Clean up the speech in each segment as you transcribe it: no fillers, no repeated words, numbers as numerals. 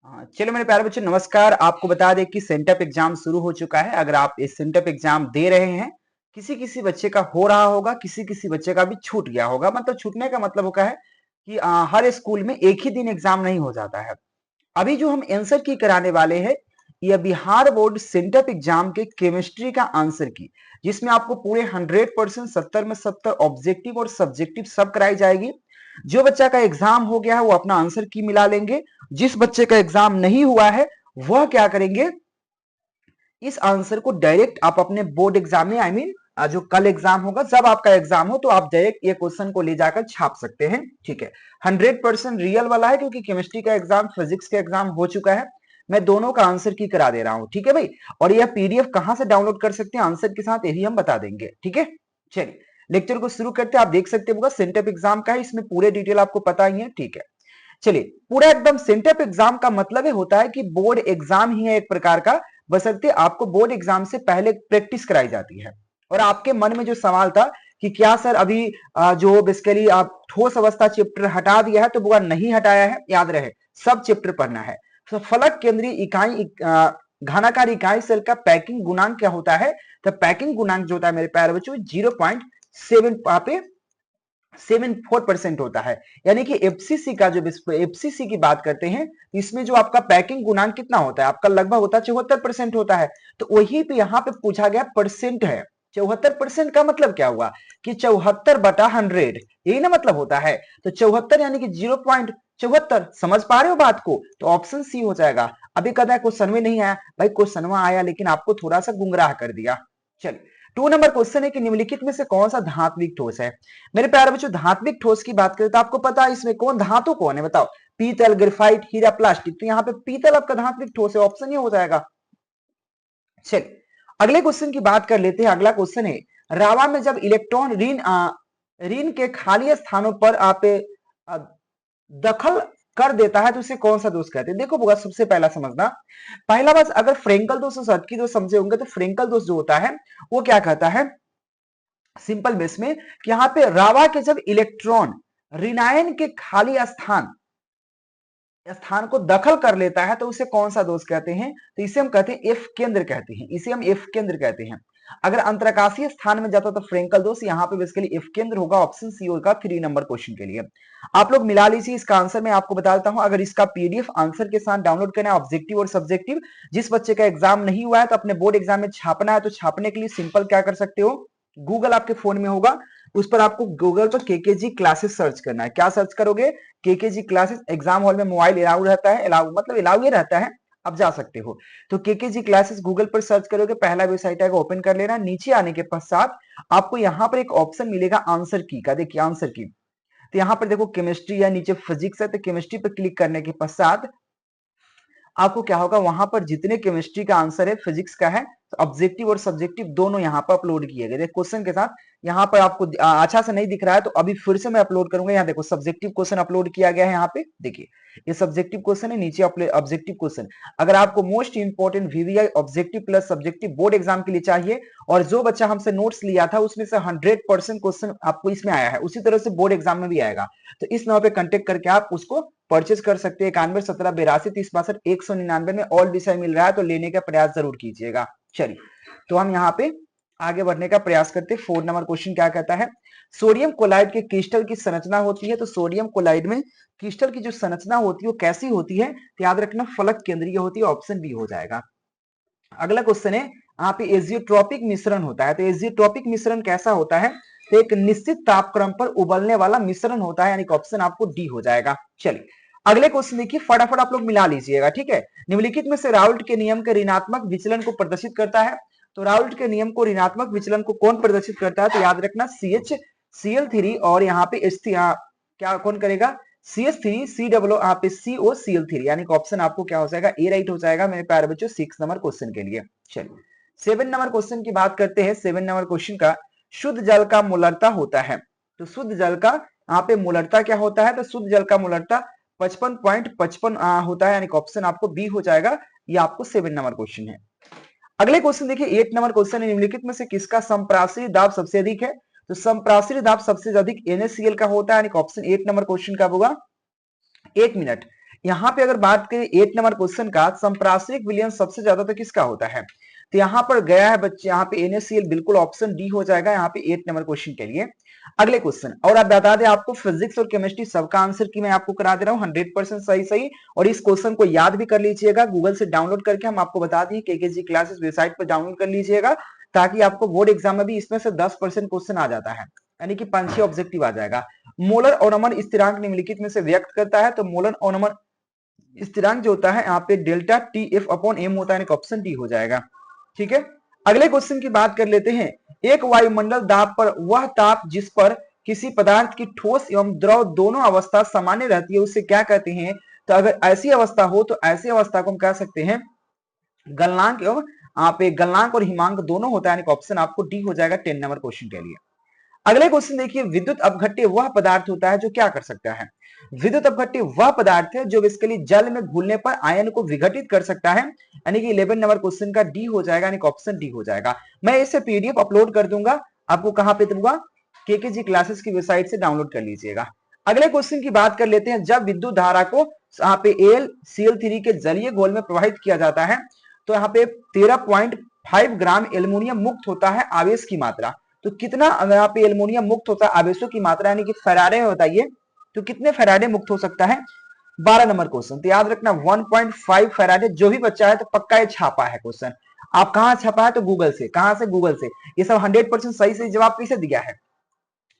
चलो मेरे प्यारे बच्चों, नमस्कार। आपको बता दें कि सेंटअप एग्जाम शुरू हो चुका है। अगर आप इस सेंटअप एग्जाम दे रहे हैं, किसी किसी बच्चे का हो रहा होगा, किसी किसी बच्चे का भी छूट गया होगा। मतलब छूटने का मतलब होगा है कि हर स्कूल में एक ही दिन एग्जाम नहीं हो जाता है। अभी जो हम आंसर की कराने वाले हैं, यह बिहार बोर्ड सेंटअप एग्जाम के केमिस्ट्री का आंसर की, जिसमें आपको पूरे 100% 70 में 70 ऑब्जेक्टिव और सब्जेक्टिव सब कराई जाएगी। जो बच्चा का एग्जाम हो गया है वो अपना आंसर की मिला लेंगे। जिस बच्चे का एग्जाम नहीं हुआ है वह क्या करेंगे, इस आंसर को डायरेक्ट आप अपने बोर्ड एग्जाम में जो कल एग्जाम होगा, जब आपका एग्जाम हो तो आप डायरेक्ट ये क्वेश्चन को ले जाकर छाप सकते हैं। ठीक है, 100% रियल वाला है, क्योंकि केमिस्ट्री का एग्जाम, फिजिक्स का एग्जाम हो चुका है। मैं दोनों का आंसर की करा दे रहा हूं। ठीक है भाई, और यह पीडीएफ कहां से डाउनलोड कर सकते हैं आंसर के साथ, यही हम बता देंगे। ठीक है, चलिए लेक्चर को शुरू करते हैं। आप देख सकते होगा सेंटअप एग्जाम का है, इसमें पूरे डिटेल आपको पता ही है। ठीक है, चलिए पूरा एकदम सेंटअप एग्जाम का मतलब है होता है कि बोर्ड एग्जाम ही है एक प्रकार का, बशर्ते आपको बोर्ड एग्जाम से पहले प्रैक्टिस कराई जाती है। और आपके मन में जो सवाल था कि क्या सर अभी जो बेसिकली आप ठोस अवस्था चैप्टर हटा दिया है, तो वो नहीं हटाया है, याद रहे सब चैप्टर पढ़ना है। तो फलक केंद्रीय इकाई घनाकार इकाई सेल का पैकिंग गुणांक क्या होता है, तो पैकिंग गुणांक जो होता है मेरे प्यारे बच्चों 0.7 पे 74% होता है। यानी कि एफसीसी का जो एफसीसी की बात करते हैं, इसमें जो आपका पैकिंग गुणांक कितना होता है, आपका लगभग होता है 74% होता है। तो वही पे यहाँ पे पूछा गया परसेंट है। 74% का मतलब क्या हुआ कि 74/100, यही ना मतलब होता है। तो 74 यानी कि 0.74, समझ पा रहे हो बात को, तो ऑप्शन सी हो जाएगा। अभी कहता है क्वेश्चन में नहीं आया भाई, क्वेश्चन में आया लेकिन आपको थोड़ा सा गुमराह कर दिया। चलिए 2 नंबर क्वेश्चन है कि निम्नलिखित में से कौन सा धात्विक ठोस है। मेरे प्यारे बच्चों, धात्विक ठोस की बात करें तो आपको पता है इसमें कौन धातु कौन है, बताओ। पीतल, ग्रेफाइट, हीरा, प्लास्टिक। तो यहाँ पे पीतल आपका धात्विक ठोस है, ऑप्शन ये हो जाएगा। चलिए अगले क्वेश्चन की बात कर लेते हैं। अगला क्वेश्चन है, रावा में जब इलेक्ट्रॉन ऋण के खाली स्थानों पर आप दखल कर देता है तो उसे कौन सा दोष कहते हैं। देखो बुआ, सबसे पहला समझना, पहला बात, अगर फ्रेंकल दोष और सटकी दोष समझे होंगे तो फ्रेंकल दोष जो होता है वो क्या कहता है सिंपल बेस में कि यहां पे रावा के जब इलेक्ट्रॉन ऋणायन के खाली स्थान को दखल कर लेता है तो उसे कौन सा दोष कहते हैं, तो इसे हम कहते हैं एफ केंद्र कहते हैं, इसे हम एफ केंद्र कहते हैं। अगर अंतरकाशीय स्थान में जाता तो फ्रेंकल दोष, यहाँ पे बेसिकली एफ केंद्र होगा, ऑप्शन सी होगा 3 नंबर क्वेश्चन के लिए। आप लोग मिला लीजिए इसका आंसर, मैं आपको बता देता हूं। अगर इसका पीडीएफ आंसर के साथ डाउनलोड करना है, ऑब्जेक्टिव और सब्जेक्टिव, जिस बच्चे का एग्जाम नहीं हुआ है तो अपने बोर्ड एग्जाम में छापना है, तो छापने के लिए सिंपल क्या कर सकते हो, गूगल आपके फोन में होगा, उस पर आपको गूगल पर केकेजी क्लासेस सर्च करना है। क्या सर्च करोगे, केकेजी क्लासेस। एग्जाम हॉल में मोबाइल अलाउ रहता है, अलाउ मतलब अलाउ ये रहता है, आप जा सकते हो। तो केकेजी क्लासेस गूगल पर सर्च करोगे, पहला वेबसाइट आएगा, ओपन कर लेना। नीचे आने के पश्चात आपको यहाँ पर एक ऑप्शन मिलेगा आंसर की का, देखिए आंसर की। तो यहाँ पर देखो केमिस्ट्री है, नीचे फिजिक्स है, तो केमिस्ट्री पर क्लिक करने के पश्चात आपको क्या होगा, वहां पर जितने केमिस्ट्री का आंसर है, फिजिक्स का है, तो ऑब्जेक्टिव और सब्जेक्टिव दोनों यहाँ पर अपलोड किए गए क्वेश्चन के साथ। यहाँ पर आपको अच्छा से नहीं दिख रहा है तो अभी फिर से मैं अपलोड करूंगा। यहाँ देखो सब्जेक्टिव क्वेश्चन अपलोड किया गया है, यहाँ पे देखिए ये सब्जेक्टिव क्वेश्चन है, नीचे ऑब्जेक्टिव क्वेश्चन। अगर आपको most important VVI objective plus subjective board exam के लिए चाहिए, और जो बच्चा हमसे नोट्स लिया था उसमें से 100% क्वेश्चन आपको इसमें आया है, उसी तरह से बोर्ड एग्जाम में भी आएगा। तो इस नंबर पे कांटेक्ट करके आप उसको परचेज कर सकते हैं। 91 17 82 30 62 199 में ऑल विषय मिल रहा है, तो लेने का प्रयास जरूर कीजिएगा। चलिए तो हम यहाँ पे आगे बढ़ने का प्रयास करते हैं। 4 नंबर क्वेश्चन क्या कहता है, सोडियम क्लोराइड के क्रिस्टल की संरचना होती है। तो सोडियम क्लोराइड में क्रिस्टल की जो संरचना होती है वो कैसी होती है, तो याद रखना फलक केंद्रीय होती है, ऑप्शन बी हो जाएगा। अगला क्वेश्चन है, यहाँ पे एजियोट्रोपिक मिश्रण होता है। तो एजियोट्रोपिक मिश्रण कैसा होता है, तो एक निश्चित तापक्रम पर उबलने वाला मिश्रण होता है, यानी कि ऑप्शन आपको डी हो जाएगा। चलिए अगले क्वेश्चन देखिए, फटाफट आप लोग मिला लीजिएगा। ठीक है, निम्नलिखित में से राउल्ट के नियम के ऋणात्मक विचलन को प्रदर्शित करता है। तो राउल्ट के नियम को ऋणात्मक विचलन को कौन प्रदर्शित करता है, तो याद रखना CH और यहाँ पे क्या कौन करेगा, CH3 सी डब्लो यहाँ पे COCl3, यानी कि ऑप्शन आपको क्या हो जाएगा, ए राइट हो जाएगा मेरे प्यारे बच्चों 6 नंबर क्वेश्चन के लिए। चलिए 7 नंबर क्वेश्चन की बात करते हैं। 7 नंबर क्वेश्चन का, शुद्ध जल का मूलरता होता है। तो शुद्ध जल का यहाँ पे मूलरता क्या होता है, तो शुद्ध जल का मूलरता 55.55 होता है, यानी कि ऑप्शन आपको बी हो जाएगा। ये आपको 7 नंबर क्वेश्चन है। अगले क्वेश्चन देखिए 8 नंबर क्वेश्चन है, निम्नलिखित में से किसका संप्रासरी दाब सबसे अधिक है। तो संप्रासरी दाब सबसे अधिक NaCl का होता है, यानी कि ऑप्शन 8 नंबर क्वेश्चन का होगा। 1 मिनट, यहाँ पे अगर बात करें 8 नंबर क्वेश्चन का, संप्रासनिक विलयन सबसे ज्यादा तो किसका होता है? तो यहाँ पर गया है बच्चे, यहाँ पे NaCl, बिल्कुल ऑप्शन डी हो जाएगा यहाँ पे 8 नंबर क्वेश्चन के लिए। अगले क्वेश्चन, और आप बता दें आपको फिजिक्स और केमिस्ट्री सबका आंसर की मैं आपको करा दे रहा हूँ 100% सही सही। और इस क्वेश्चन को याद भी कर लीजिएगा, गूगल से डाउनलोड करके हम आपको बता दिए, केकेजी क्लासेस वेबसाइट पर डाउनलोड कर लीजिएगा, ताकि आपको बोर्ड एग्जाम में भी इसमें से 10% क्वेश्चन आ जाता है, यानी कि 5-6 ऑब्जेक्टिव आ जाएगा। मोलर अवनमन स्थिरांक निम्नलिखित में से व्यक्त करता है, तो मोलर अवनमन स्थिरांक जो होता है यहाँ पे delta T F upon M होता है, ऑप्शन डी हो जाएगा। ठीक है, अगले क्वेश्चन की बात कर लेते हैं। एक वायुमंडल दाब पर वह ताप जिस पर किसी पदार्थ की ठोस एवं द्रव दोनों अवस्था सामान्य रहती है उसे क्या कहते हैं? तो अगर ऐसी अवस्था हो तो ऐसी अवस्था को हम कह सकते हैं गलनांक, एवं यहाँ पे गलनांक और हिमांक दोनों होता है, ऑप्शन आपको डी हो जाएगा 10 नंबर क्वेश्चन के लिए। अगले क्वेश्चन देखिए, विद्युत अपघट्य वह पदार्थ होता है जो क्या कर सकता है? विद्युत अपघट्य वह पदार्थ है जो बेसिकली जल में घुलने पर आयन को विघटित कर सकता है, यानी कि 11 नंबर क्वेश्चन का डी हो जाएगा, यानी ऑप्शन डी हो जाएगा। मैं इसे पीडीएफ अपलोड कर दूंगा, आपको कहां पे दूंगा? केकेजी क्लासेस की वेबसाइट से डाउनलोड कर लीजिएगा। अगले क्वेश्चन की बात कर लेते हैं, जब विद्युत धारा को यहाँ पे AlCl3 के जलीय घोल में प्रवाहित किया जाता है तो यहाँ पे 13.5 ग्राम एल्युमिनियम मुक्त होता है आवेश की मात्रा। तो कितना यहाँ पे एल्युमिनियम मुक्त होता है आवेशों की मात्रा, यानी कि फैराडे में बताइए, तो कितने फैराडे मुक्त हो सकता है? 12 नंबर क्वेश्चन। तो याद रखना 1.5 फैराडे, जो भी बच्चा है तो पक्का ये छापा है क्वेश्चन। आप कहां छापा है? तो गूगल से। कहां से? गूगल से। ये सब 100% सही सही जवाब किसे दिया है?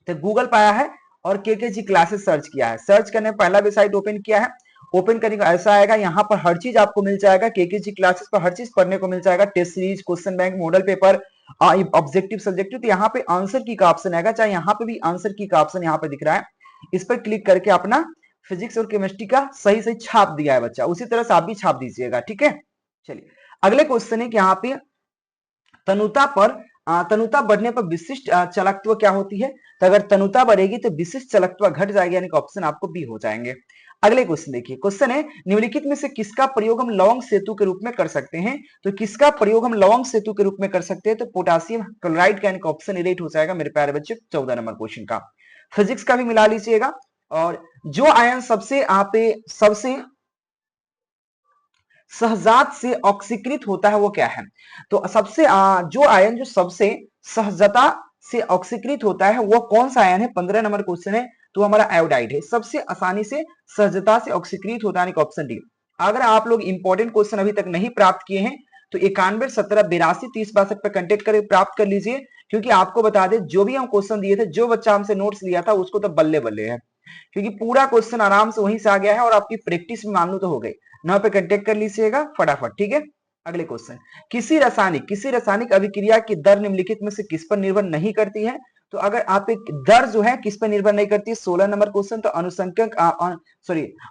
तो गूगल पाया है और केकेजी क्लासेस सर्च किया है। सर्च करने पहला वेबसाइट ओपन किया है, ओपन करने का ऐसा आएगा, यहाँ पर हर चीज आपको मिल जाएगा, केकेजी क्लासेस पर हर चीज पढ़ने को मिल जाएगा, test series, question bank, model paper, objective subjective. तो यहाँ पे आंसर की का ऑप्शन आएगा, चाहे यहाँ पे भी आंसर की का ऑप्शन यहाँ पे दिख रहा है, इस पर क्लिक करके अपना फिजिक्स और केमिस्ट्री का सही सही छाप दिया है बच्चा, उसी तरह से आप भी छाप दीजिएगा। ठीक है, चलिए अगले क्वेश्चन है कि यहाँ पे तनुता बढ़ने पर विशिष्ट चलकत्व क्या होती है? तो अगर तनुता बढ़ेगी तो विशिष्ट चलकत्व घट जाएगी, यानी कि ऑप्शन आपको बी हो जाएंगे। अगले क्वेश्चन देखिए, क्वेश्चन है निम्नलिखित में से किसका प्रयोग हम लवंग सेतु के रूप में कर सकते हैं? तो किसका प्रयोग हम लवंग सेतु के रूप में कर सकते हैं? तो पोटासियम क्लोराइड का, यानी कि ऑप्शन ए राइट हो जाएगा मेरे प्यारे बच्चे 14 नंबर क्वेश्चन का। फिजिक्स का भी मिला लीजिएगा। और जो आयन सबसे सहजात से ऑक्सीकृत होता है वो क्या है? तो सबसे जो आयन जो सबसे सहजता से ऑक्सीकृत होता है वो कौन सा आयन है? 15 नंबर क्वेश्चन है, तो हमारा आयोडाइड है, सबसे आसानी से सहजता से ऑक्सीकृत होता है, ऑप्शन डी। अगर आप लोग इंपॉर्टेंट क्वेश्चन अभी तक नहीं प्राप्त किए हैं तो 91 17 82 30 62 पर कंटेक्ट कर प्राप्त कर लीजिए, क्योंकि आपको बता दें जो भी हम क्वेश्चन दिए थे, जो बच्चा हमसे नोट्स लिया था उसको तो बल्ले बल्ले है, क्योंकि पूरा क्वेश्चन आराम से वहीं से आ गया है और आपकी प्रैक्टिस भी मान लो तो हो गई। ना पे कांटेक्ट कर लीजिएगा फटाफट। ठीक है, अगले क्वेश्चन, किसी रासायनिक अभिक्रिया की दर निम्नलिखित में से किस पर निर्भर नहीं करती है? तो अगर आप एक दर जो है किस पर निर्भर नहीं करती है, 16 नंबर क्वेश्चन, तो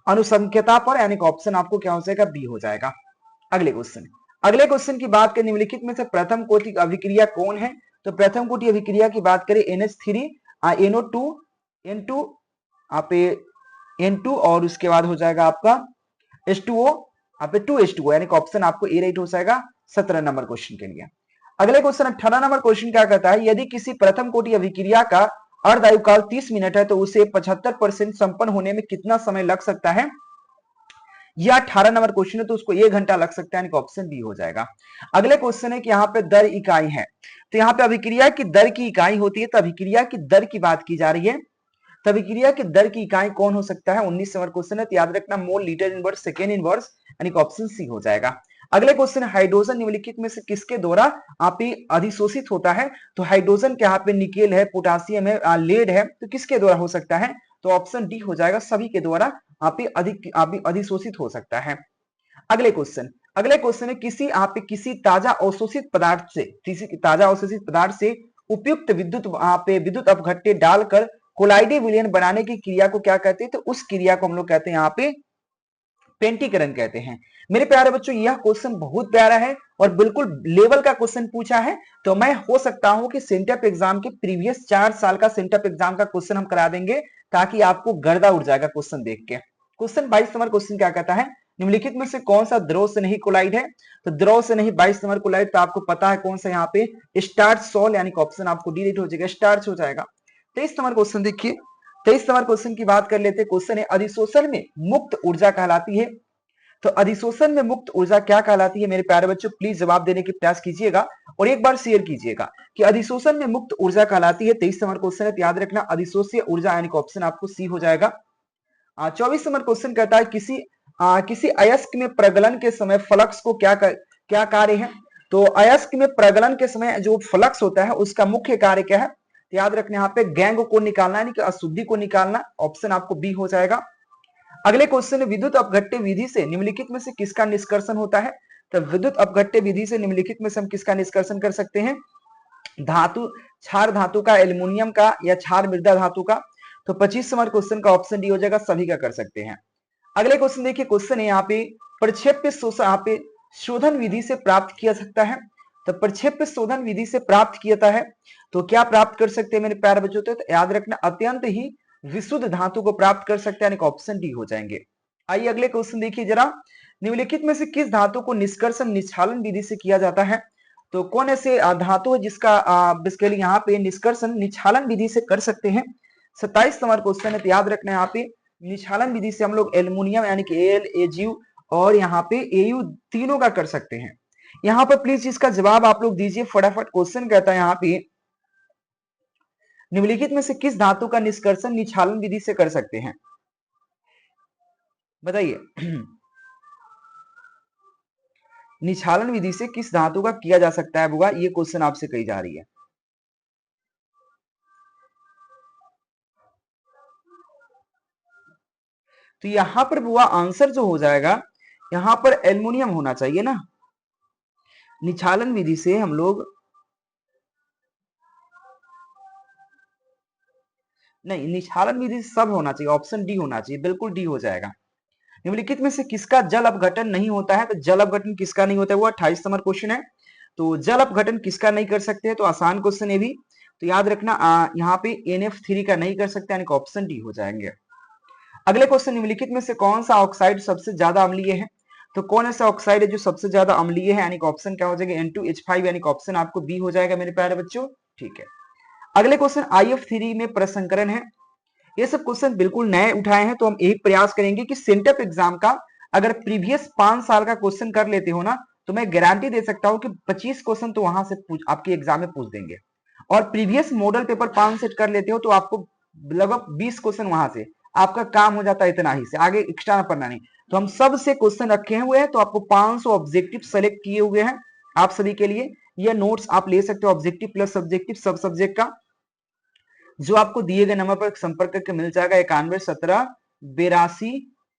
अनुसंख्यता पर, यानी ऑप्शन आपको क्या हो जाएगा? बी हो जाएगा। अगले क्वेश्चन की बात करें, निम्नलिखित में से प्रथम कोटि अभिक्रिया कौन है? तो प्रथम कोटि अभिक्रिया की बात करें NH3 NO2 N2 आप N2 और उसके बाद हो जाएगा आपका H2O, आप 2H2O, यानी ऑप्शन आपको ए राइट हो जाएगा 17 नंबर क्वेश्चन के लिए। अगले क्वेश्चन 18 नंबर क्वेश्चन क्या कहता है? यदि किसी प्रथम कोटि अभिक्रिया का अर्धआयुकाल 30 मिनट है तो उसे 75% संपन्न होने में कितना समय लग सकता है? यह 18 नंबर क्वेश्चन है, तो उसको 1 घंटा लग सकता है, यानी ऑप्शन बी हो जाएगा। अगले क्वेश्चन है कि यहाँ पे दर इकाई है, तो यहाँ पे अभिक्रिया की दर की इकाई होती है, तो अभिक्रिया की दर की बात की जा रही है, तो अभिक्रिया की दर की इकाई कौन हो सकता है? 19 नंबर क्वेश्चन है, तो याद रखना मोल, लीटर इनवर्स, सेकेंड इनवर्स, यानी ऑप्शन सी हो जाएगा। अगले क्वेश्चन, हाइड्रोजन निम्नलिखित में से किसके द्वारा आप अधिशोषित होता है? तो हाइड्रोजन के यहाँ पे निकेल है, पोटासियम है, लेड है, तो किसके द्वारा हो सकता है? तो ऑप्शन डी हो जाएगा, सभी के द्वारा आप अधिशोषित हो सकता है। अगले क्वेश्चन है किसी ताजा अवशोषित पदार्थ से उपयुक्त विद्युत अपघट्य डालकर कोलाइडे विलयन बनाने की क्रिया को क्या कहते हैं? तो उस क्रिया को हम लोग कहते हैं यहाँ पे पेंटीकरण कहते हैं। मेरे प्यारे बच्चों, यह क्वेश्चन बहुत प्यारा है और बिल्कुल लेवल का क्वेश्चन पूछा है, तो मैं हो सकता हूं कि सेंटअप एग्जाम के प्रीवियस 4 साल का सेंटअप एग्जाम का क्वेश्चन हम करा देंगे, ताकि आपको गर्दा उड़ जाएगा क्वेश्चन देख के। क्वेश्चन 22 नंबर क्वेश्चन क्या कहता है? निम्नलिखित में से कौन सा द्रव से नहीं कोलाइड है? तो द्रव से नहीं 22 नंबर कोलाइड, तो आपको पता है कौन सा यहाँ पे स्टार्च सॉल्ट, यानी ऑप्शन आपको डी हो जाएगा, स्टार्च हो जाएगा। 23 नंबर क्वेश्चन देखिए, 23 नंबर क्वेश्चन की बात कर लेते हैं। क्वेश्चन है अधिशोषण में मुक्त ऊर्जा कहलाती है। तो अधिशोषण में मुक्त ऊर्जा क्या कहलाती है मेरे प्यारे बच्चों, प्लीज जवाब देने की प्रयास कीजिएगा और एक बार शेयर कीजिएगा कि अधिशोषण में मुक्त ऊर्जा कहलाती है। 23 नंबर क्वेश्चन है, तो याद रखना अधिशोषीय ऊर्जा यानी कि ऑप्शन आपको सी हो जाएगा। 24 नंबर क्वेश्चन कहता है किसी अयस्क में प्रगलन के समय फ्लक्स को क्या कार्य है। तो अयस्क में प्रगलन के समय जो फ्लक्स होता है उसका मुख्य कार्य क्या है, तो याद रखना यहाँ पे गैंग को निकालना यानी कि अशुद्धि को निकालना, ऑप्शन आपको बी हो जाएगा। अगले क्वेश्चन विद्युत अपघट्य विधि से निम्नलिखित में से किसका निष्कर्षण होता है। तो विद्युत अपघट्य विधि से निम्नलिखित में से हम किसका निष्कर्षण कर सकते हैं, धातु क्षार धातु का, एल्युमिनियम का या क्षार मृदा धातु का। तो 25 नंबर क्वेश्चन का ऑप्शन डी हो जाएगा, सभी का कर सकते हैं। अगले क्वेश्चन देखिए, क्वेश्चन है यहाँ पे प्रक्षेप्य शोषण यहाँ पे शोधन विधि से प्राप्त किया सकता है। तो प्रक्षेप्य शोधन विधि से प्राप्त किया है तो क्या प्राप्त कर सकते हैं मेरे प्यारे बच्चों, तो याद रखना अत्यंत ही विशुद्ध धातु को प्राप्त कर सकते हैं, ऑप्शन डी हो जाएंगे। आइए अगले क्वेश्चन देखिए जरा, निम्नलिखित में से किस धातु को निष्कर्षण निक्षालन विधि से किया जाता है। तो कौन ऐसे धातु है जिसका बेसिकली यहाँ पे निष्कर्षण निक्षालन विधि से कर सकते हैं। 27 नंबर क्वेश्चन है, तो याद रखना यहाँ पे निक्षालन विधि से हम लोग एल्युमिनियम यानी कि एल एजीयू और यहाँ पे एयू तीनों का कर सकते हैं। यहाँ पर प्लीज इसका जवाब आप लोग दीजिए फटाफट। क्वेश्चन कहता है यहाँ पे निम्नलिखित में से किस धातु का निष्कर्षण निक्षालन विधि से कर सकते हैं, बताइए। निक्षालन विधि से किस धातु का किया जा सकता है बुआ, ये क्वेश्चन आपसे कही जा रही है। तो यहां पर बुआ आंसर जो हो जाएगा, यहां पर एल्युमिनियम होना चाहिए ना। निक्षालन विधि से हम लोग नहीं, निक्षालन विधि सब होना चाहिए, ऑप्शन डी होना चाहिए, बिल्कुल डी हो जाएगा। निम्नलिखित में से किसका जल अपघटन नहीं होता है। तो जल अपघटन किसका नहीं होता है, वो 28 नंबर क्वेश्चन है। तो जल अपघटन किसका नहीं कर सकते हैं, तो आसान क्वेश्चन है भी। तो याद रखना यहाँ पे NF3 का नहीं कर सकते, यानी ऑप्शन डी हो जाएंगे। अगले क्वेश्चन, निम्नलिखित में से कौन सा ऑक्साइड सबसे ज्यादा अम्लीय है। तो कौन ऐसा ऑक्साइड है जो सबसे ज्यादा अम्लीय है, यानी ऑप्शन क्या हो जाएगा N2H5, यानी ऑप्शन आपको बी हो जाएगा मेरे प्यारे बच्चों, ठीक है। अगले क्वेश्चन IF3 में प्रसंकरण है। ये सब क्वेश्चन बिल्कुल नए उठाए हैं, तो हम एक प्रयास करेंगे कि सेंटअप एग्जाम का अगर प्रीवियस 5 साल का क्वेश्चन कर लेते हो ना, तो मैं गारंटी दे सकता हूं कि 25 क्वेश्चन तो वहां से आपके एग्जाम में पूछ देंगे। और प्रीवियस मॉडल पेपर 5 सेट कर लेते हो तो आपको लगभग 20 क्वेश्चन वहां से आपका काम हो जाता है, इतना ही से आगे एक्स्ट्रा पढ़ना नहीं। तो हम सबसे क्वेश्चन रखे हुए हैं, तो आपको 500 ऑब्जेक्टिव सेलेक्ट किए हुए हैं आप सभी के लिए। ये नोट्स आप ले सकते हो, ऑब्जेक्टिव प्लस सब्जेक्टिव सब सब्जेक्ट का, जो आपको दिए गए नंबर पर संपर्क करके मिल जाएगा। 91 17 82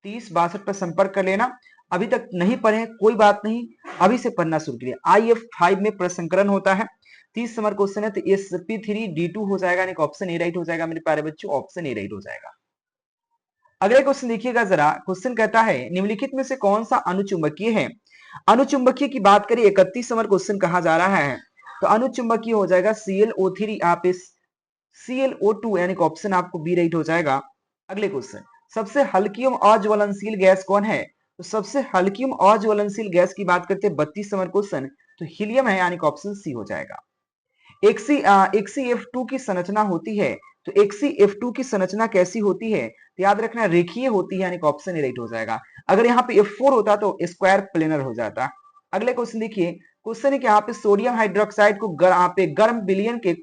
30 62 पर संपर्क कर लेना। अभी तक नहीं पढ़े कोई बात नहीं, अभी से पढ़ना शुरू करिए। IF5 में प्रसंकरण होता है। 30 नंबर क्वेश्चन है, तो sp3d2 हो जाएगा, यानी ऑप्शन ए राइट हो जाएगा मेरे प्यारे बच्चों, ऑप्शन ए राइट हो जाएगा। अगले क्वेश्चन देखिएगा जरा, क्वेश्चन कहता है निम्नलिखित में से कौन सा अनुचुंबकीय है। अनुचुंबकीय की बात करिए, 31 नंबर क्वेश्चन कहा जा रहा है। तो अनुचुंबकीय हो जाएगा ClO3 आप ClO2, यानी ऑप्शन आपको बी राइट हो जाएगा। अगले क्वेश्चन, सबसे हल्की एवं अज्वलनशील गैस कौन है। तो सबसे हल्की एवं अज्वलनशील गैस की बात करते हैं 32 नंबर क्वेश्चन, तो हीलियम है, यानी ऑप्शन सी हो जाएगा। HCF2 की संरचना होती है, तो HCF2 की संरचना कैसी होती है, तो याद रखना रेखीय होती है, यानी ऑप्शन ए राइट हो जाएगा। अगर यहाँ पे F4 होता तो स्क्वायर प्लेनर हो जाता। अगले क्वेश्चन देखिए, क्वेश्चन है कि यहाँ पे सोडियम हाइड्रोक्साइड को यहाँ पे गर्म विलयन के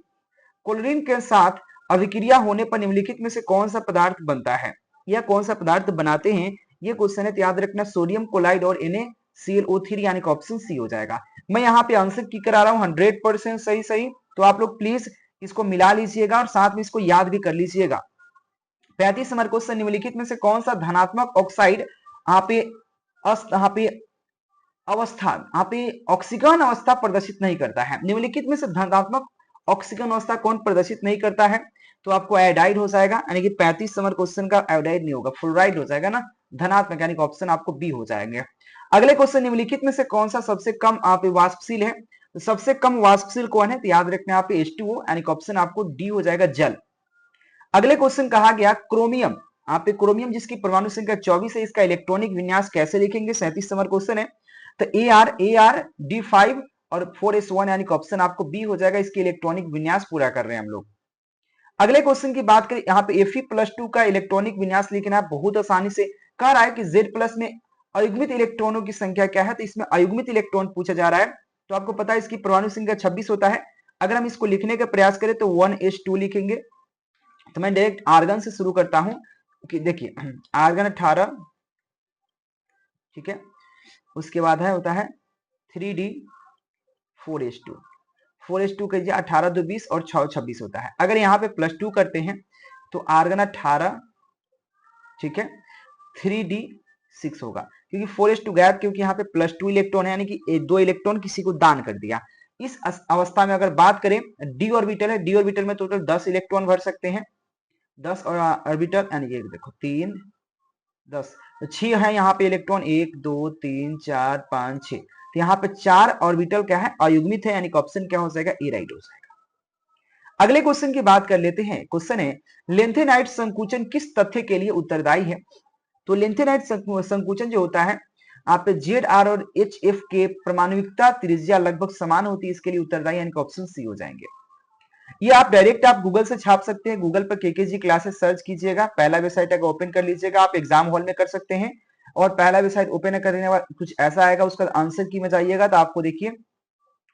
क्लोरीन के साथ अभिक्रिया होने पर निम्नलिखित में से कौन सा पदार्थ बनता है, या कौन सा पदार्थ बनाते हैं, ये क्वेश्चन है। तो याद रखना सोडियम क्लोराइड और NaClO3, यानी ऑप्शन सी हो जाएगा। मैं यहाँ पे आंसर की करा रहा हूँ 100% सही सही, तो आप लोग प्लीज इसको मिला लीजिएगा और साथ में इसको याद भी कर लीजिएगा। 35 नंबर क्वेश्चन, निम्नलिखित में से कौन सा धनात्मक ऑक्साइड यहाँ पे अवस्था यहाँ पे ऑक्सीजन अवस्था प्रदर्शित नहीं करता है। निम्नलिखित में से धनात्मक ऑक्सीजन अवस्था कौन प्रदर्शित नहीं करता है, तो आपको आयोडाइड हो जाएगा, यानी कि 35 नंबर क्वेश्चन का आयोडाइड नहीं होगा, फ्लोराइड हो जाएगा ना, धनात्मक, यानी ऑप्शन आपको बी हो जाएंगे। अगले क्वेश्चन, निम्नलिखित में से कौन सा सबसे कम आप वाष्पशील है। तो सबसे कम वाष्पशील कौन है, तो याद रखना यहाँ पे H2O, यानी ऑप्शन आपको डी हो जाएगा, जल। अगले क्वेश्चन कहा गया क्रोमियम, यहाँ पे क्रोमियम जिसकी परमाणु संख्या 24 है, इसका इलेक्ट्रॉनिक विन्यास कैसे लिखेंगे, 37 नंबर क्वेश्चन है। तो AR D5 और 4s1, यानी ऑप्शन आपको बी हो जाएगा। इसके इलेक्ट्रॉनिक विन्यास पूरा कर रहे हैं हम लोग। अगले क्वेश्चन की बात करें, यहाँ पे Fe+2 का इलेक्ट्रॉनिक विन्यास लिखना है बहुत आसानी से। कह रहा है कि Z+ में अयुग्मित इलेक्ट्रॉनों की संख्या क्या है, तो इसमें अयुग्मित इलेक्ट्रॉन पूछा जा रहा है। तो आपको पता है इसकी परमाणु संख्या 26 होता है। अगर हम इसको लिखने का प्रयास करें तो 1s2 लिखेंगे। तो मैं डायरेक्ट आर्गन से शुरू करता हूं कि देखिए आर्गन 18, ठीक है, उसके बाद है होता है 3d4s2, 4s2 कीजिए 18 2 20 और 6 26 होता है। अगर यहाँ पे +2 करते हैं तो आर्गन 18, ठीक है, 3d6 होगा, क्योंकि 4s2 गया, क्योंकि यहाँ पे +2 इलेक्ट्रॉन है, यानी कि 2 इलेक्ट्रॉन किसी को दान कर दिया। इस अवस्था में अगर बात करें, डी ऑर्बिटल है, डी ऑर्बिटल में टोटल 10 इलेक्ट्रॉन भर सकते हैं, 10 और ऑर्बिटल, यानी कि देखो 3 10 तो 6 है यहाँ पे इलेक्ट्रॉन, 1 2 3 4 5 6, तो यहाँ पे 4 ऑर्बिटल क्या है, अयुग्मित है, यानी कि ऑप्शन क्या हो जाएगा, ए राइट हो जाएगा। अगले क्वेश्चन की बात कर लेते हैं। क्वेश्चन है लेंथेनाइट संकुचन किस तथ्य के लिए उत्तरदायी है। तो लेंथेनाइट संकुचन जो होता है, आप ZR और HF के परमाणुविकता त्रिज्या लगभग समान होती है, इसके लिए उत्तरदायी यानी कि ऑप्शन सी हो जाएंगे। ये आप डायरेक्ट आप गूगल से छाप सकते हैं, गूगल पर केकेजी क्लासेस सर्च कीजिएगा, पहला वेबसाइट अगर ओपन कर लीजिएगा, आप एग्जाम हॉल में कर सकते हैं, और पहला वेबसाइट ओपन करने वाला कुछ ऐसा आएगा, उसका आंसर की में जाइएगा तो आपको देखिए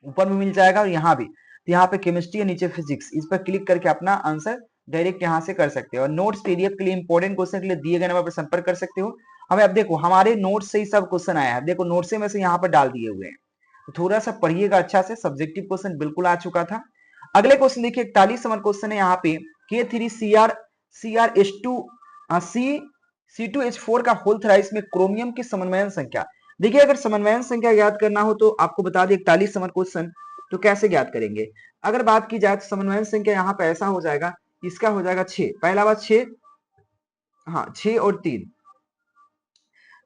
ऊपर में मिल जाएगा, और यहाँ भी, तो यहाँ पे केमिस्ट्री और नीचे फिजिक्स, इस पर क्लिक करके अपना आंसर डायरेक्ट यहाँ से कर सकते हो। और नोट्स पीडीएफ के लिए इंपॉर्टेंट क्वेश्चन के लिए दिए गए नंबर पर संपर्क कर सकते हो हमें। अब देखो हमारे नोट्स से ही सब क्वेश्चन आया है, देखो नोट्स से में से यहाँ पर डाल दिए हुए हैं, तो थोड़ा सा पढ़िएगा अच्छा से, सब्जेक्टिव क्वेश्चन बिल्कुल आ चुका था। अगले क्वेश्चन देखिए 41 नंबर क्वेश्चन है यहाँ पे, K3Cr C2H4 का होल थ्राइस में क्रोमियम की समन्वयन संख्या। देखिए अगर समन्वयन संख्या याद करना हो तो आपको बता दें 41 नंबर क्वेश्चन, तो कैसे ज्ञात करेंगे। अगर बात की जाए तो समन्वयन संख्या यहाँ पे ऐसा हो जाएगा, इसका हो जाएगा 6, पहला बात 6, हाँ 6 और 3,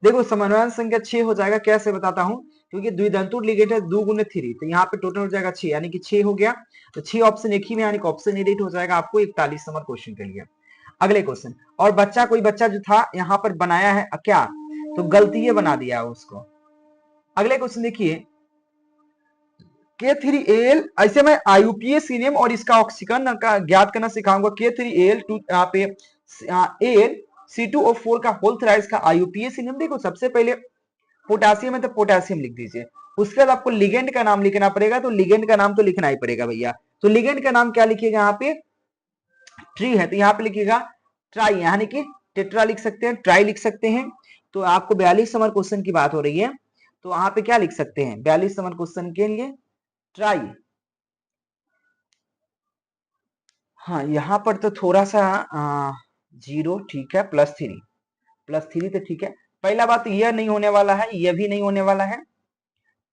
देखो समन्वयन संख्या 6 हो जाएगा, कैसे बताता हूं, क्योंकि द्विधांतुर लिगेंड है 2 × 3, तो यहाँ पे टोटल हो जाएगा 6, यानी कि 6 हो गया, तो 6 ऑप्शन एक ही में, यानी कि ऑप्शन एडिट हो जाएगा आपको 41 नंबर क्वेश्चन के लिए। अगले क्वेश्चन, और बच्चा कोई बच्चा जो था यहाँ पर बनाया है क्या, तो गलती ये बना दिया उसको। अगले क्वेश्चन देखिए K3Al, ऐसे मैं IUPAC सीनियम और इसका ऑक्सीकरण का ज्ञात करना सिखाऊंगा। K3Al यहाँ पे Al C2O4 का होल थ्राइस का IUPAC सीनियम। देखो सबसे पहले पोटेशियम है तो पोटेशियम लिख दीजिए, उसके बाद आपको लिगेंड का नाम लिखना पड़ेगा, तो लिगेंड का नाम तो लिखना ही पड़ेगा भैया। तो लिगेंड का नाम क्या लिखिएगा, यहाँ पे ट्री है तो यहाँ पे लिखिएगा ट्राई, यानी कि टेट्रा लिख सकते हैं, ट्राई लिख सकते हैं। तो आपको 42 नंबर क्वेश्चन की बात हो रही है, तो वहां पे क्या लिख सकते हैं 42 नंबर क्वेश्चन के लिए ट्राई। हाँ यहाँ पर तो थोड़ा सा 0, ठीक है, +3 तो ठीक है। पहला बात यह नहीं होने वाला है, यह भी नहीं होने वाला है।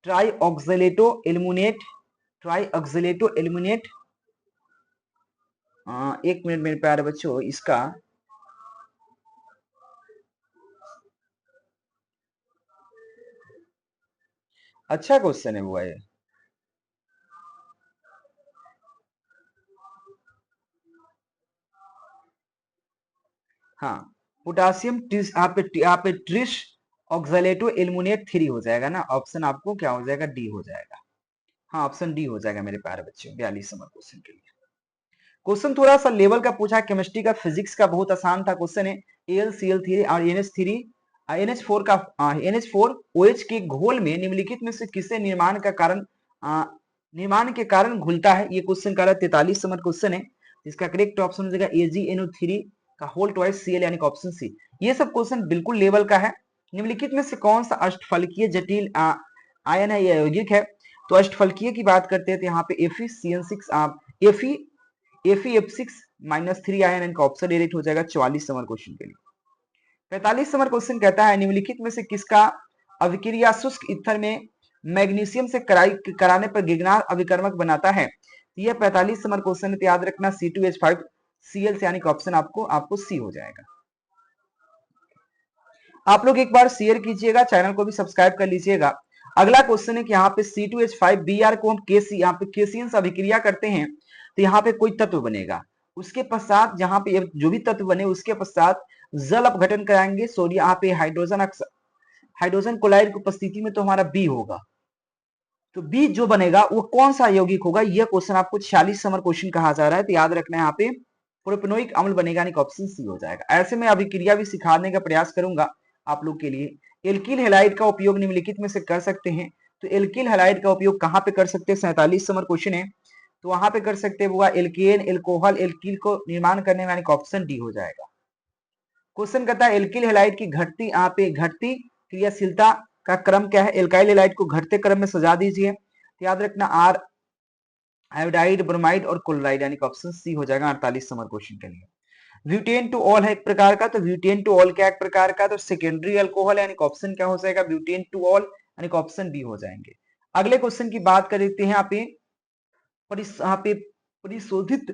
Try ऑक्सलेटो aluminate, try ऑक्सलेटो aluminate, 1 minute मेरे प्यारे बच्चों, इसका अच्छा क्वेश्चन है वो है। हाँ पोटासियम आप ट्रिश ऑक्सलेटो एल्यूमिनेट 3 हो जाएगा ना, ऑप्शन आपको क्या हो जाएगा, डी हो जाएगा। हाँ ऑप्शन डी हो जाएगा मेरे प्यारे बच्चों 42 नंबर क्वेश्चन के लिए। क्वेश्चन थोड़ा सा लेवल का पूछा, केमिस्ट्री का, फिजिक्स का, बहुत आसान था क्वेश्चन है। AlCl3 और NH3 NH4 का NH4OH के घोल में निम्नलिखित में से किसे निर्माण के कारण घुलता है, ये क्वेश्चन का 43 नंबर क्वेश्चन है। इसका करेक्ट ऑप्शन हो जाएगा AgNO3 का होल ट्वाइस Cl, यानी कि ऑप्शन सी। ये सब क्वेश्चन बिल्कुल लेवल का है। निम्नलिखित में से कौन सा अष्टफलकीय जटिल आयन है या यौगिक है, तो अष्टफलकीय की बात करते हैं तो यहाँ पे FeF6-3 आयन का ऑप्शन डायरेक्ट हो जाएगा 44 नंबर क्वेश्चन के लिए। 45 नंबर क्वेश्चन कहता है निम्नलिखित में से किसका अभिक्रिया शुष्क ईथर में मैग्नीशियम से कराने पर गिगनार अभिकर्मक बनाता है, यह 45 नंबर क्वेश्चन है, याद रखना C2H5Cl, यानी कि ऑप्शन आपको सी हो जाएगा। आप लोग एक बार शेयर कीजिएगा, चैनल को भी सब्सक्राइब कर लीजिएगा। अगला क्वेश्चन है कि यहाँ पे C2H5Br को हम यहाँ पे केसियन से अभिक्रिया करते हैं तो यहाँ पे कोई तत्व बनेगा, उसके पश्चात जहां पे जो भी तत्व बने उसके पश्चात जल अपघटन कराएंगे सोडियम, यहाँ पे हाइड्रोजन क्लोराइड की उपस्थिति में तो हमारा बी होगा, तो बी जो बनेगा वो कौन सा यौगिक होगा, यह क्वेश्चन आपको 46 नंबर क्वेश्चन कहा जा रहा है, तो याद रखना है यहाँ पे प्रोपेनोइक अम्ल बनेगा, यानी ऑप्शन सी हो जाएगा। ऐसे में अभिक्रिया भी सिखाने का प्रयास करूंगा आप लोग के लिए। एल्किल हैलाइड का उपयोग निम्नलिखित में से कर सकते हैं, तो एल्किल हैलाइड का उपयोग कहां पे कर सकते हैं, 47 नंबर क्वेश्चन है, तो वहां पे कर सकते हैं वो एल्केन, एल्कोहल, एल्किल को निर्माण करने में, यानी ऑप्शन डी हो जाएगा। क्वेश्चन कहता है एल्किल हैलाइड की घटती, यहाँ पे घटती क्रियाशीलता का क्रम क्या है, एल्काइल हैलाइड को घटते क्रम में सजा दीजिए, तो याद रखना आर, आयोडाइड, ब्रोमाइड और क्लोराइड, यानी ऑप्शन सी हो जाएगा 48 नंबर क्वेश्चन के लिए। ब्यूटेन टू ऑल है एक प्रकार का, तो ब्यूटेन टू ऑल क्या एक प्रकार का, तो सेकेंडरी अल्कोहल, यानी ऑप्शन क्या हो जाएगा, ब्यूटेन टू ऑल, यानी ऑप्शन बी हो जाएंगे। अगले क्वेश्चन की बात कर लेते हैं यहाँ पे परिशोधित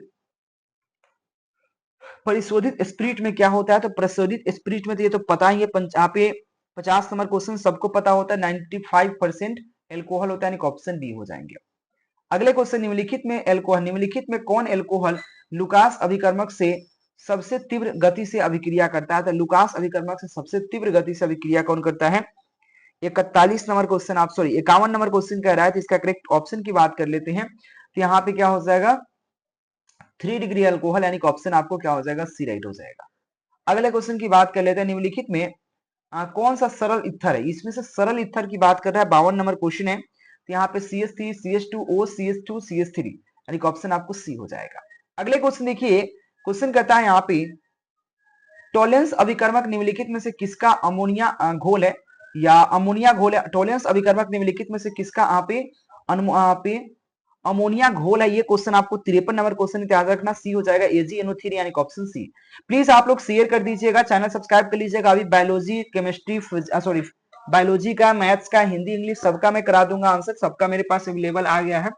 परिशोधित स्पिरिट में क्या होता है, तो परिशोधित स्पिरिट में तो ये तो पता ही है, यहाँ पे 50 नंबर क्वेश्चन सबको पता होता है, 95% एल्कोहल होता है, यानी ऑप्शन बी हो जाएंगे। अगले क्वेश्चन, निम्नलिखित में एल्कोहल, निम्नलिखित में कौन एल्कोहल लुकास अभिकर्मक से सबसे तीव्र गति से अभिक्रिया करता है, तो लुकास अभिकर्मक से सबसे तीव्र गति से अभिक्रिया कौन करता है, 41 नंबर क्वेश्चन, आप सॉरी 51 नंबर क्वेश्चन कह रहा है, तो इसका करेक्ट ऑप्शन की बात कर लेते हैं, तो यहाँ पे क्या हो जाएगा 3 डिग्री अल्कोहल, यानी ऑप्शन आपको क्या हो जाएगा, सी राइट हो जाएगा। अगले क्वेश्चन की बात कर लेते हैं, निम्नलिखित में कौन सा सरल इथर है, इसमें से सरल इथर की बात कर रहा है, 52 नंबर क्वेश्चन है, तो यहाँ पे CH3, CH2O, CH2, CH3, यानी ऑप्शन आपको सी हो जाएगा। अगले क्वेश्चन देखिए, क्वेश्चन कहता है यहाँ पे टोलेंस अभिकर्मक निम्नलिखित में से किसका अमोनिया घोल है, या अमोनिया घोल है, टोलेंस अभिकर्मक निम्नलिखित में से किसका यहाँ पे अमोनिया घोल है, ये क्वेश्चन आपको 53 नंबर क्वेश्चन याद रखना, सी हो जाएगा AgNO3, यानी ऑप्शन सी। प्लीज आप लोग शेयर कर दीजिएगा, चैनल सब्सक्राइब कर लीजिएगा। अभी बायोलॉजी, केमिस्ट्री, सॉरी बायोलॉजी का, मैथ्स का, हिंदी, इंग्लिश सबका मैं करा दूंगा आंसर, सबका मेरे पास अवेलेबल आ गया है।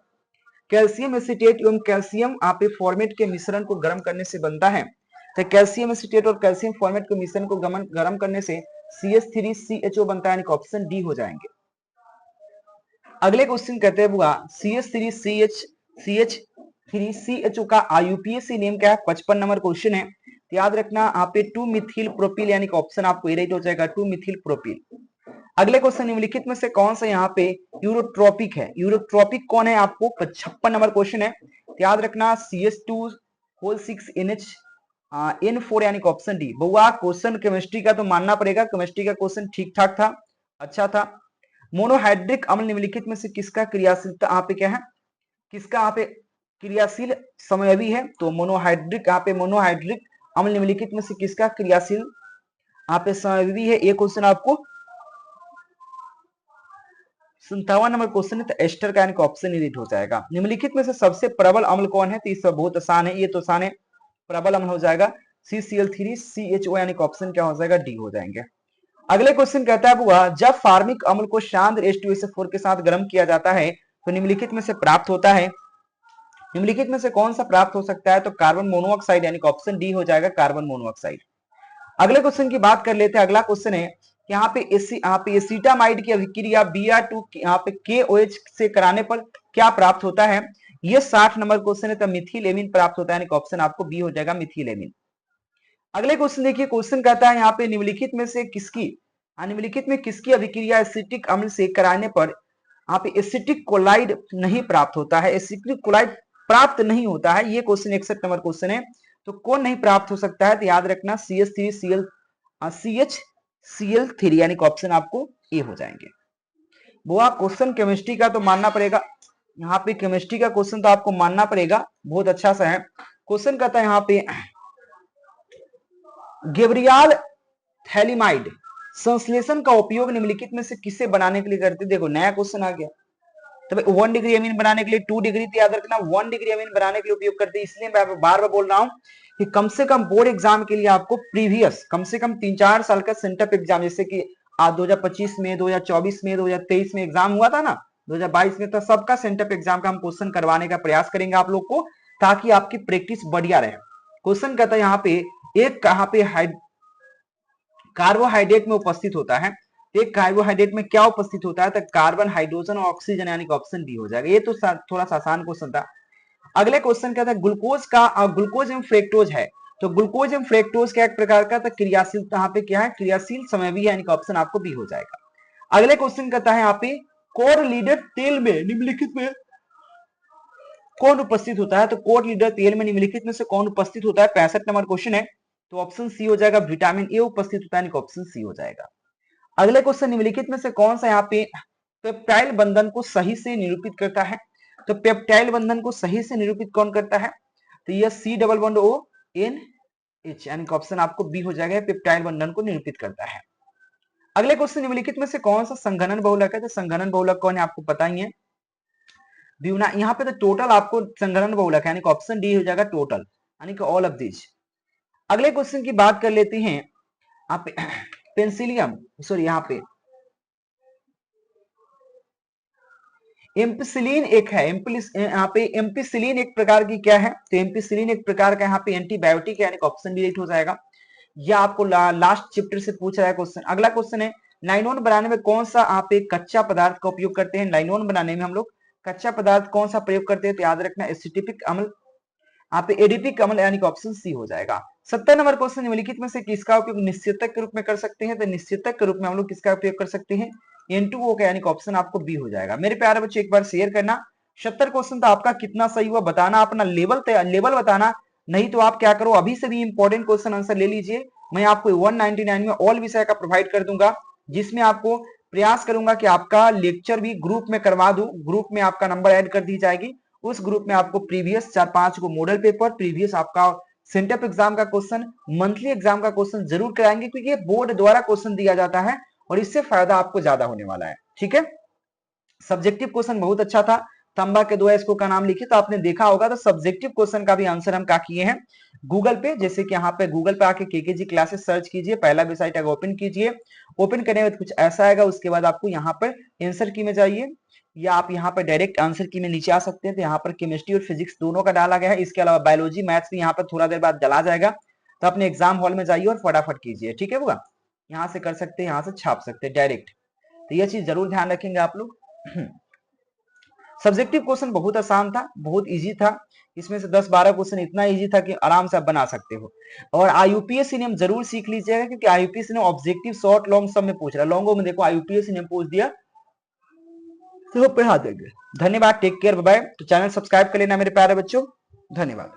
कैल्शियम एसिटेट एवं कैल्शियम आप फॉर्मेट के मिश्रण को गर्म करने से बनता है, तो कैल्शियम एसिटेट और कैल्शियम फॉर्मेट के मिश्रण को गर्म करने से CH3CHO बनता है, यानी ऑप्शन डी हो जाएंगे। अगले क्वेश्चन कहते हैं बुआ CH3CHO का IUPAC नेम क्या है, 55 नंबर क्वेश्चन है, तो याद रखना यहाँ पे 2 मिथिल प्रोपिल, यानी ऑप्शन आपको ए राइट हो जाएगा, 2 मिथिल प्रोपिल। अगले क्वेश्चन, निम्नलिखित में से कौन सा यहाँ पे यूरोट्रोपिक है, यूरोट्रोपिक कौन है, आपको 56 नंबर क्वेश्चन है, तो याद रखना CH2 6NH N4, यानी ऑप्शन डी। बुआ क्वेश्चन केमिस्ट्री का तो मानना पड़ेगा, केमिस्ट्री का क्वेश्चन ठीक ठाक था, अच्छा था। मोनोहाइड्रिक अम्ल निम्नलिखित में से किसका क्रियाशीलता यहाँ पे क्या है, किसका यहाँ पे क्रियाशील समयवी है, तो मोनोहाइड्रिक, यहाँ पे मोनोहाइड्रिक अम्ल निम्नलिखित में से किसका क्रियाशील यहाँ पे समयवी है, ये क्वेश्चन आपको 57 नंबर क्वेश्चन है, तो एस्टर का यानी ऑप्शन एडिट हो जाएगा। निम्नलिखित में से सबसे प्रबल अम्ल कौन है, तो इस बहुत आसान है, ये तो आसान है, प्रबल अम्ल हो जाएगा CCl3CHO, यानी ऑप्शन क्या हो जाएगा, डी हो जाएंगे। अगले क्वेश्चन कहता है बुआ जब फार्मिक अम्ल को सांद्र H2SO4 के साथ गर्म किया जाता है तो निम्नलिखित में से प्राप्त होता है, निम्नलिखित में से कौन सा प्राप्त हो सकता है, तो कार्बन मोनोऑक्साइड, यानी ऑप्शन डी हो जाएगा, कार्बन मोनोऑक्साइड। अगले क्वेश्चन की बात कर लेते हैं, अगला क्वेश्चन है यहाँ पे एसिटामाइड की अभिक्रिया Br2 यहाँ पे KOH से कराने पर क्या प्राप्त होता है, ये 60 नंबर क्वेश्चन है, तो मिथिल एमीन प्राप्त होता है, यानी ऑप्शन आपको बी हो जाएगा, मिथिल एमीन। अगले क्वेश्चन देखिए, क्वेश्चन कहता है यहाँ पे निम्नलिखित में से किसकी, निम्नलिखित में किसकी अभिक्रिया एसिटिक अम्ल से कराने पर यहाँ पे एसिटिक कोलाइड नहीं प्राप्त होता है, एसिटिक कोलाइड प्राप्त नहीं होता है, ये क्वेश्चन 61 नंबर क्वेश्चन है, तो कौन नहीं प्राप्त हो सकता है, तो याद रखना CH3CL3, यानी ऑप्शन आपको ए हो जाएंगे। बुआ क्वेश्चन केमिस्ट्री का तो मानना पड़ेगा, यहाँ पे केमिस्ट्री का क्वेश्चन तो आपको मानना पड़ेगा, बहुत अच्छा सा है। क्वेश्चन कहता है यहाँ पे गेब्रियाल थैलिमाइड संश्लेषण का उपयोग निम्नलिखित में से किसे बनाने के लिए करते, देखो नया क्वेश्चन आ गया, तो भाई 1 डिग्री अमीन बनाने के लिए 2 डिग्री, तो याद रखना 1 डिग्री अमीन बनाने के लिए उपयोग करते हैं, इसलिए मैं बार बार बोल रहा हूं कि कम से कम बोर्ड एग्जाम के लिए आपको प्रीवियस कम से कम 3-4 साल का सेंटअप एग्जाम, जैसे कि 2025 में, 2024 में, 2023 में एग्जाम हुआ था ना, 2022 में, तो सबका सेंटअप एग्जाम का हम क्वेश्चन करवाने का प्रयास करेंगे आप लोग को, ताकि आपकी प्रैक्टिस बढ़िया रहे। क्वेश्चन कहता है यहाँ पे एक कहाँ पे कार्बोहाइड्रेट में उपस्थित होता है, एक कार्बोहाइड्रेट में क्या उपस्थित होता है, तो कार्बन, हाइड्रोजन और ऑक्सीजन, यानी कि ऑप्शन डी हो जाएगा, ये तो थोड़ा सा आसान क्वेश्चन था। अगले क्वेश्चन कहता है ग्लूकोज एवं फ्रेक्टोज है, तो ग्लूकोज एवं फ्रेक्टोज क्या एक प्रकार का, तो क्रियाशील, यहाँ पे क्या है, क्रियाशील समयवी, यानी कि ऑप्शन आपको बी हो जाएगा। अगले क्वेश्चन कहता है यहाँ पे कोर लीडर तेल में निम्नलिखित में कौन उपस्थित होता है? तो कोर्ट लीडर तेल में निम्नलिखित में से कौन उपस्थित होता है? 65 नंबर क्वेश्चन है, तो ऑप्शन सी हो जाएगा, विटामिन ए उपस्थित होता है, ऑप्शन सी हो जाएगा। अगले क्वेश्चन, निम्नलिखित में से कौन सा यहाँ पे पेप्टाइल बंधन को सही से निरूपित करता है? तो पेप्टाइल बंधन को सही से निरूपित कौन करता है? तो यह C double bond O N H, यानी ऑप्शन आपको बी हो जाएगा, पेप्टाइल बंधन को निरूपित करता है। अगले क्वेश्चन, निम्नलिखित में से कौन सा संघनन बहुलक है? तो संघनन बहुलक कौन है आपको पता ही है, ब्यूना। यहाँ पे तो टोटल आपको संघनन बहुलक है, यानी ऑप्शन डी हो जाएगा टोटल, यानी कि ऑल ऑफ दिस। अगले क्वेश्चन की बात कर लेते हैं आप पेंसिलियम, सॉरी यहाँ पे एम्पिसिलिन एक है, यहाँ पे एम्पिसिलिन एक प्रकार की क्या है? तो एम्पिसिलिन एक प्रकार का यहाँ पे एंटीबायोटिक है, यानी ऑप्शन बी राइट हो जाएगा। यह आपको लास्ट चैप्टर से पूछ रहा है क्वेश्चन। अगला क्वेश्चन है, नाइनोन बनाने में कौन सा आप एक कच्चा पदार्थ का उपयोग करते हैं? नाइनोन बनाने में हम लोग कच्चा पदार्थ कौन सा प्रयोग करते हैं? तो याद रखना एसिटिक अम्ल, आप एडिपिक अम्ल, यानी कि ऑप्शन सी हो जाएगा। 70 नंबर क्वेश्चन, निम्नलिखित में से किसका उपयोग निश्चितक के रूप में कर सकते हैं? तो निश्चितक के रूप में हम लोग किसका उपयोग कर सकते हैं? N2O का, यानी कि ऑप्शन आपको बी हो जाएगा। मेरे प्यारे बच्चों एक बार शेयर करना। 70 क्वेश्चन तो आपका कितना सही हुआ बताना, अपना लेवल बताना। नहीं तो आप क्या करो, अभी से भी इंपॉर्टेंट क्वेश्चन आंसर ले लीजिए। मैं आपको 199 में ऑल विषय का प्रोवाइड कर दूंगा, जिसमें आपको प्रयास करूंगा कि आपका लेक्चर भी ग्रुप में करवा दूं। ग्रुप में आपका नंबर ऐड कर दी जाएगी, उस ग्रुप में आपको प्रीवियस 4-5 को मॉडल पेपर, प्रीवियस आपका सेंटअप एग्जाम का क्वेश्चन, मंथली एग्जाम का क्वेश्चन जरूर कराएंगे, क्योंकि ये बोर्ड द्वारा क्वेश्चन दिया जाता है और इससे फायदा आपको ज्यादा होने वाला है। ठीक है, सब्जेक्टिव क्वेश्चन बहुत अच्छा था, तंबा के दो इसको का नाम लिखिए, तो आपने देखा होगा। तो सब्जेक्टिव क्वेश्चन का भी आंसर हम क्या किए हैं गूगल पे, जैसे कि यहाँ पे गूगल पे आके केकेजी क्लासेस सर्च कीजिए, पहला वेबसाइट अगर ओपन कीजिए, ओपन करने में कुछ ऐसा आएगा। उसके बाद आपको यहाँ पर आंसर की में जाइए, या आप यहाँ पर डायरेक्ट आंसर की में नीचे आ सकते हैं। तो यहाँ पर केमिस्ट्री और फिजिक्स दोनों का डाला गया है, इसके अलावा बायोलॉजी मैथ्स भी यहाँ पर थोड़ा देर बाद डाला जाएगा। तो अपने एग्जाम हॉल में जाइए और फटाफट कीजिए। ठीक है बुआ, यहाँ से कर सकते हैं, यहाँ से छाप सकते हैं डायरेक्ट। तो ये चीज जरूर ध्यान रखेंगे आप लोग। सब्जेक्टिव क्वेश्चन बहुत आसान था, बहुत इजी था। इसमें से 10-12 क्वेश्चन इतना इजी था कि आराम से आप बना सकते हो। और आईयूपीएससी ने हम जरूर सीख लीजिएगा, क्योंकि आईयूपीएससी ने ऑब्जेक्टिव शॉर्ट लॉन्ग सब में पूछ रहा है। लॉन्गो में देखो आईयूपीएससी ने पूछ दिया तो पढ़ा देंगे। धन्यवाद, टेक केयर, बाय बाय। तो चैनल सब्सक्राइब कर लेना मेरे प्यारे बच्चों, धन्यवाद।